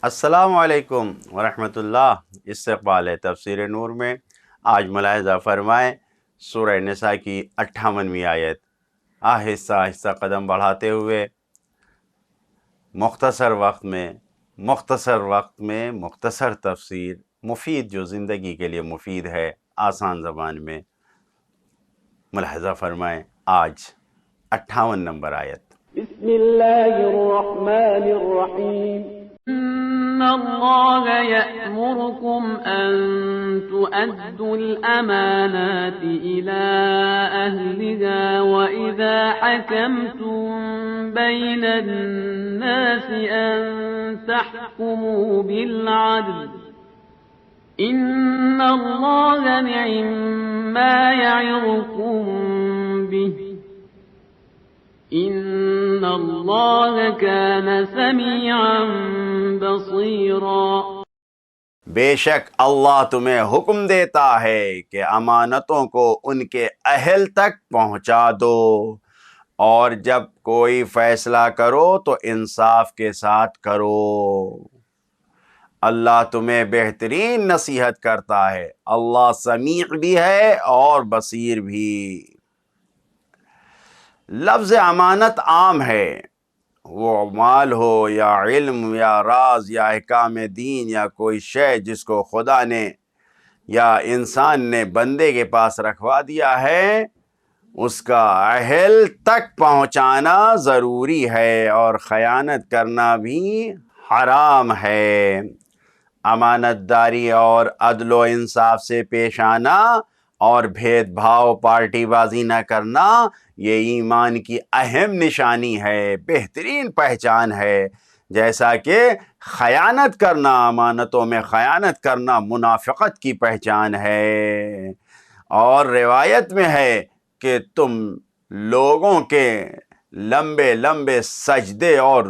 السلام علیکم ورحمۃ اللہ۔ استقبال ہے تفسیر نور میں۔ آج ملاحظہ فرمائیں سورہ نساء کی 58ویں آیت۔ آہستہ آہستہ قدم بڑھاتے ہوئے مختصر وقت میں مختصر تفسیر، مفید جو زندگی کے لیے مفید ہے، آسان زبان میں ملاحظہ فرمائیں۔ آج 58 نمبر آیت۔ بسم الله الرحمن الرحيم إن الله يأمركم أن تؤدوا الأمانات إلى أهلها وإذا حكمتم بين الناس أن تحكموا بالعدل إن الله نعم ما يعظكم به ان اللہ کان سمیعا بصیرا۔ بے شک اللہ تمہیں حکم دیتا ہے کہ امانتوں کو ان کے اہل تک پہنچا دو، اور جب کوئی فیصلہ کرو تو انصاف کے ساتھ کرو۔ اللہ تمہیں بہترین نصیحت کرتا ہے۔ اللہ سمیع بھی ہے اور بصیر بھی۔ لفظ امانت عام ہے، وہ مال ہو یا علم یا راز یا احکام دین یا کوئی شے جس کو خدا نے یا انسان نے بندے کے پاس رکھوا دیا ہے، اس کا اہل تک پہنچانا ضروری ہے، اور خیانت کرنا بھی حرام ہے۔ امانت داری اور عدل و انصاف سے پیش آنا اور بھید بھاؤ پارٹی بازی نہ کرنا، یہ ایمان کی اہم نشانی ہے، بہترین پہچان ہے۔ جیسا کہ خیانت کرنا، امانتوں میں خیانت کرنا منافقت کی پہچان ہے۔ اور روایت میں ہے کہ تم لوگوں کے لمبے لمبے سجدے اور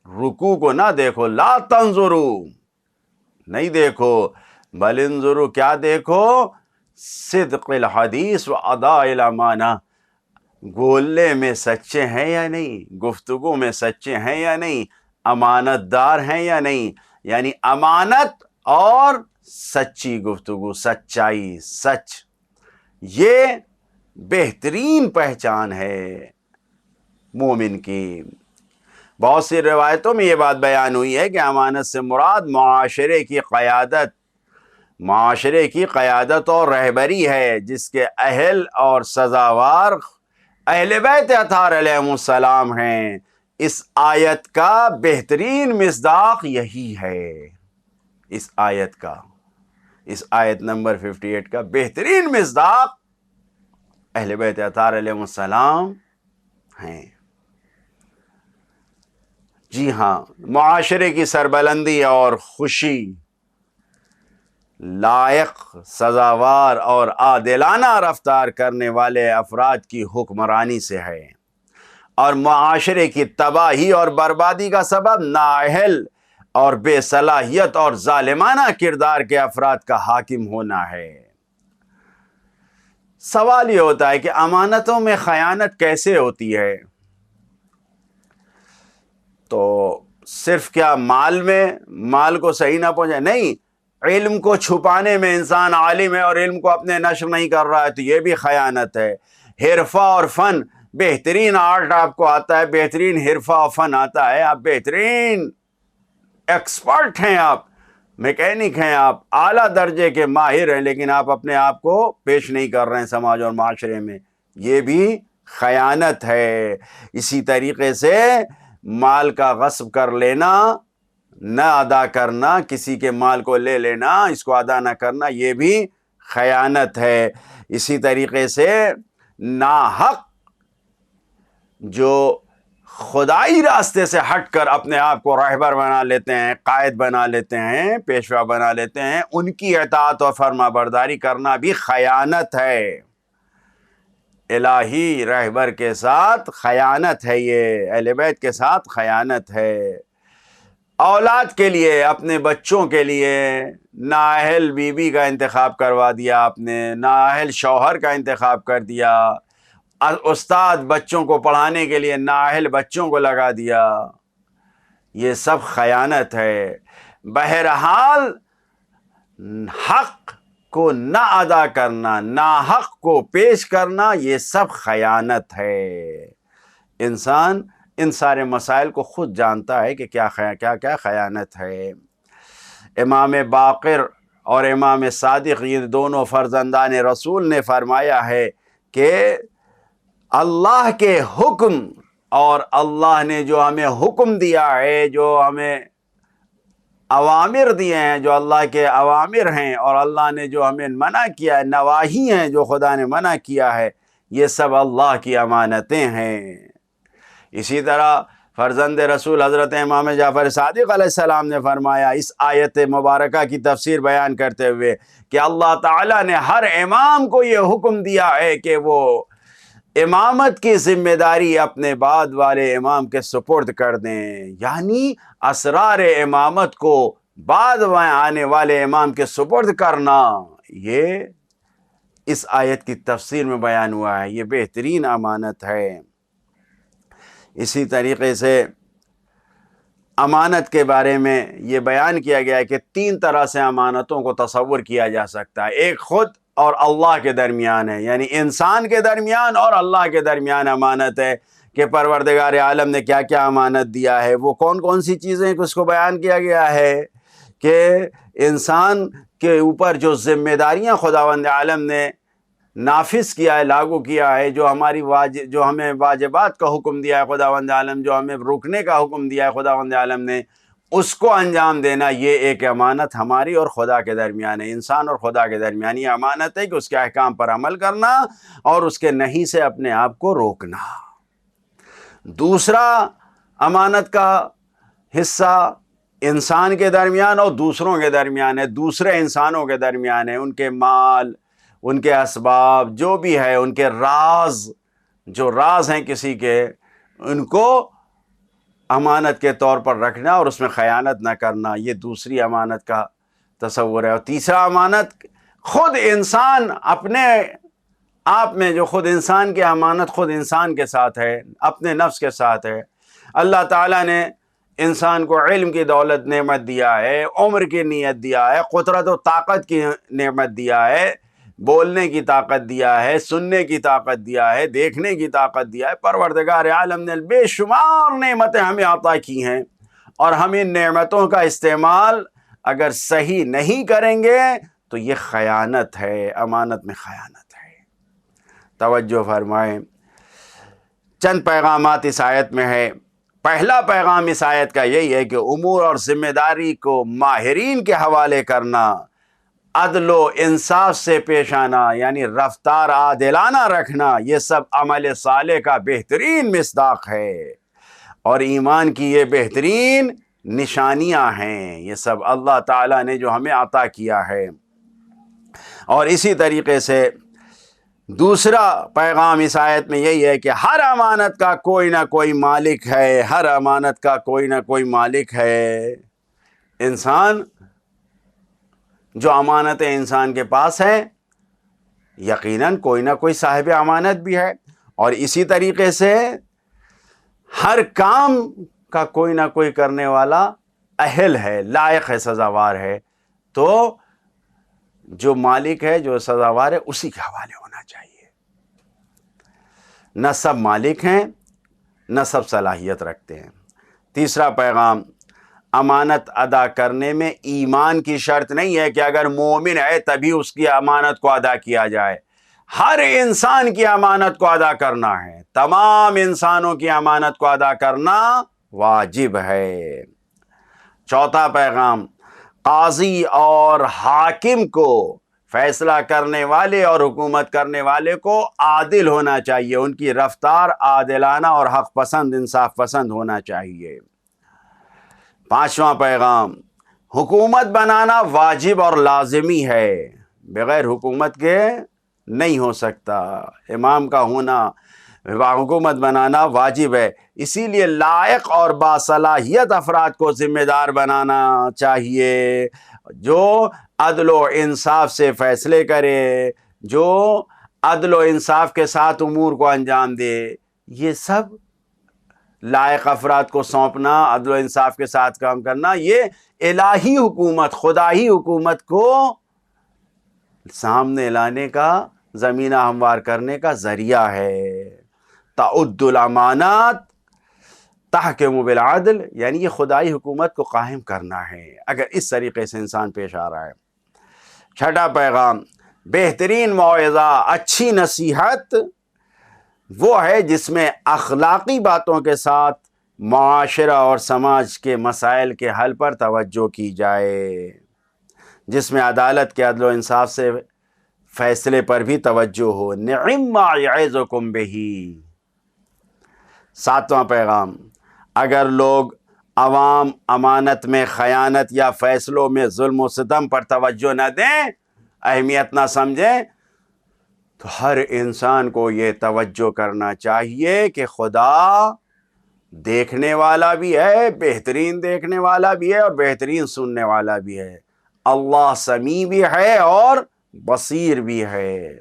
رکوع کو نہ دیکھو، لا تنظرو، نہیں دیکھو، بل انظرو، کیا دیکھو؟ صدق الحدیث و اداء الامانہ، بولنے میں سچے ہیں یا نہیں، گفتگو میں سچے ہیں یا نہیں، امانت دار ہیں یا نہیں، یعنی امانت اور سچی گفتگو، سچائی، سچ، یہ بہترین پہچان ہے مومن کی۔ بہت سی روایتوں میں یہ بات بیان ہوئی ہے کہ امانت سے مراد معاشرے کی قیادت اور رہبری ہے، جس کے اہل اور سزاوار اہل بیت اطہار علیہم السلام ہیں۔ اس آیت کا بہترین مصداق یہی ہے۔ اس آیت نمبر 58 کا بہترین مصداق اہل بیت اطہار علیہم السلام ہیں۔ جی ہاں، معاشرے کی سربلندی اور خوشی لائق، سزاوار اور عادلانہ رفتار کرنے والے افراد کی حکمرانی سے ہے، اور معاشرے کی تباہی اور بربادی کا سبب نااہل اور بے صلاحیت اور ظالمانہ کردار کے افراد کا حاکم ہونا ہے۔ سوال یہ ہوتا ہے کہ امانتوں میں خیانت کیسے ہوتی ہے؟ تو صرف کیا مال کو صحیح نہ پہنچے؟ نہیں، علم کو چھپانے میں انسان عالم ہے اور علم کو اپنے نشر نہیں کر رہا ہے تو یہ بھی خیانت ہے۔ حرفہ اور فن، بہترین آرٹ آپ کو آتا ہے، بہترین حرفہ اور فن آتا ہے، آپ بہترین ایکسپرٹ ہیں، آپ میکینک ہیں، آپ اعلیٰ درجے کے ماہر ہیں، لیکن آپ اپنے آپ کو پیش نہیں کر رہے ہیں سماج اور معاشرے میں، یہ بھی خیانت ہے۔ اسی طریقے سے مال کا غصب کر لینا، نہ ادا کرنا، کسی کے مال کو لے لینا، اس کو ادا نہ کرنا، یہ بھی خیانت ہے۔ اسی طریقے سے ناحق جو خدائی راستے سے ہٹ کر اپنے آپ کو رہبر بنا لیتے ہیں، قائد بنا لیتے ہیں، پیشوا بنا لیتے ہیں، ان کی اطاعت اور فرما برداری کرنا بھی خیانت ہے۔ الہی رہبر کے ساتھ خیانت ہے، یہ اہل بیت کے ساتھ خیانت ہے۔ اولاد کے لیے، اپنے بچوں کے لیے نااہل بیوی کا انتخاب کروا دیا، آپ نے نااہل شوہر کا انتخاب کر دیا، استاد بچوں کو پڑھانے کے لیے نااہل بچوں کو لگا دیا، یہ سب خیانت ہے۔ بہرحال حق کو نہ ادا کرنا، ناحق کو پیش کرنا، یہ سب خیانت ہے۔ انسان ان سارے مسائل کو خود جانتا ہے کہ کیا خیانت ہے۔ امام باقر اور امام صادق یہ دونوں فرزندان رسول نے فرمایا ہے کہ اللہ کے حکم اور اللہ نے جو ہمیں حکم دیا ہے، جو ہمیں اوامر دیے ہیں، جو اللہ کے اوامر ہیں، اور اللہ نے جو ہمیں منع کیا ہے، نواہی ہیں جو خدا نے منع کیا ہے، یہ سب اللہ کی امانتیں ہیں۔ اسی طرح فرزند رسول حضرت امام جعفر صادق علیہ السلام نے فرمایا اس آیت مبارکہ کی تفسیر بیان کرتے ہوئے کہ اللہ تعالیٰ نے ہر امام کو یہ حکم دیا ہے کہ وہ امامت کی ذمہ داری اپنے بعد والے امام کے سپرد کر دیں، یعنی اسرار امامت کو بعد میں آنے والے امام کے سپرد کرنا، یہ اس آیت کی تفسیر میں بیان ہوا ہے۔ یہ بہترین امانت ہے۔ اسی طریقے سے امانت کے بارے میں یہ بیان کیا گیا ہے کہ 3 طرح سے امانتوں کو تصور کیا جا سکتا ہے۔ ایک خود اور اللہ کے درمیان ہے، یعنی انسان کے درمیان اور اللہ کے درمیان امانت ہے کہ پروردگار عالم نے کیا کیا امانت دیا ہے، وہ کون کون سی چیزیں اس کو بیان کیا گیا ہے کہ انسان کے اوپر جو ذمہ داریاں خداوند عالم نے نافذ کیا ہے، لاگو کیا ہے، جو ہمیں واجبات کا حکم دیا ہے خداوند عالم، جو ہمیں رکنے کا حکم دیا ہے خداوند عالم نے، اس کو انجام دینا، یہ ایک امانت ہماری اور خدا کے درمیان ہے۔ انسان اور خدا کے درمیان یہ امانت ہے کہ اس کے احکام پر عمل کرنا اور اس کے نہیں سے اپنے آپ کو روکنا۔ دوسرا امانت کا حصہ انسان کے درمیان اور دوسروں کے درمیان ہے، دوسرے انسانوں کے درمیان ہے، ان کے مال، ان کے اسباب جو بھی ہے، ان کے جو راز ہیں کسی کے، ان کو امانت کے طور پر رکھنا اور اس میں خیانت نہ کرنا، یہ دوسری امانت کا تصور ہے۔ اور تیسرا امانت خود انسان اپنے آپ میں، جو خود انسان کی امانت خود انسان کے ساتھ ہے، اپنے نفس کے ساتھ ہے۔ اللہ تعالیٰ نے انسان کو علم کی دولت نعمت دیا ہے، عمر کی نیت دیا ہے، قدرت و طاقت کی نعمت دیا ہے، بولنے کی طاقت دیا ہے، سننے کی طاقت دیا ہے، دیکھنے کی طاقت دیا ہے۔ پروردگار عالم نے بے شمار نعمتیں ہمیں عطا کی ہیں، اور ہم ان نعمتوں کا استعمال اگر صحیح نہیں کریں گے تو یہ خیانت ہے، امانت میں خیانت ہے۔ توجہ فرمائیں، چند پیغامات اس آیت میں ہے۔ پہلا پیغام اس آیت کا یہی ہے کہ امور اور ذمہ داری کو ماہرین کے حوالے کرنا، عدل و انصاف سے پیش آنا، یعنی رفتار عادلانہ رکھنا، یہ سب عمل صالح کا بہترین مصداق ہے اور ایمان کی یہ بہترین نشانیاں ہیں۔ یہ سب اللہ تعالیٰ نے جو ہمیں عطا کیا ہے۔ اور اسی طریقے سے دوسرا پیغام اس آیت میں یہی ہے کہ ہر امانت کا کوئی نہ کوئی مالک ہے، ہر امانت کا کوئی نہ کوئی مالک ہے۔ انسان، جو امانتیں انسان کے پاس ہیں، یقیناً کوئی نہ کوئی صاحب امانت بھی ہے، اور اسی طریقے سے ہر کام کا کوئی نہ کوئی کرنے والا اہل ہے، لائق ہے، سزاوار ہے۔ تو جو مالک ہے، جو سزاوار ہے، اسی کے حوالے ہونا چاہیے۔ نہ سب مالک ہیں، نہ سب صلاحیت رکھتے ہیں۔ تیسرا پیغام، امانت ادا کرنے میں ایمان کی شرط نہیں ہے کہ اگر مومن ہے تبھی اس کی امانت کو ادا کیا جائے۔ ہر انسان کی امانت کو ادا کرنا ہے، تمام انسانوں کی امانت کو ادا کرنا واجب ہے۔ چوتھا پیغام، قاضی اور حاکم کو، فیصلہ کرنے والے اور حکومت کرنے والے کو عادل ہونا چاہیے، ان کی رفتار عادلانہ اور حق پسند، انصاف پسند ہونا چاہیے۔ پانچواں پیغام، حکومت بنانا واجب اور لازمی ہے، بغیر حکومت کے نہیں ہو سکتا۔ امام کا ہونا، حکومت بنانا واجب ہے، اسی لیے لائق اور باصلاحیت افراد کو ذمہ دار بنانا چاہیے، جو عدل و انصاف سے فیصلے کرے، جو عدل و انصاف کے ساتھ امور کو انجام دے۔ یہ سب لائق افراد کو سونپنا، عدل و انصاف کے ساتھ کام کرنا، یہ الہی حکومت، خدائی حکومت کو سامنے لانے کا، زمینہ ہموار کرنے کا ذریعہ ہے۔ تعد الامانات تحکم بالعدل، یعنی یہ خدائی حکومت کو قائم کرنا ہے اگر اس طریقے سے انسان پیش آ رہا ہے۔ چھٹا پیغام، بہترین موعظہ، اچھی نصیحت وہ ہے جس میں اخلاقی باتوں کے ساتھ معاشرہ اور سماج کے مسائل کے حل پر توجہ کی جائے، جس میں عدالت کے عدل و انصاف سے فیصلے پر بھی توجہ ہو۔ نعم ما یعظکم بہ۔ ساتواں پیغام، اگر لوگ عوام امانت میں خیانت یا فیصلوں میں ظلم و ستم پر توجہ نہ دیں، اہمیت نہ سمجھیں، تو ہر انسان کو یہ توجہ کرنا چاہیے کہ خدا دیکھنے والا بھی ہے، بہترین دیکھنے والا بھی ہے اور بہترین سننے والا بھی ہے۔ اللہ سمیع بھی ہے اور بصیر بھی ہے۔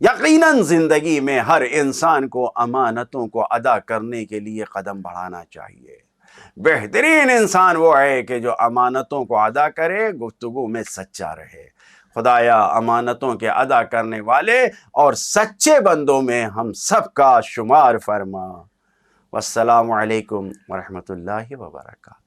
یقیناً زندگی میں ہر انسان کو امانتوں کو ادا کرنے کے لیے قدم بڑھانا چاہیے۔ بہترین انسان وہ ہے کہ جو امانتوں کو ادا کرے، گفتگو میں سچا رہے۔ خدایا امانتوں کے ادا کرنے والے اور سچے بندوں میں ہم سب کا شمار فرما۔ والسلام علیکم ورحمۃ اللہ وبرکاتہ۔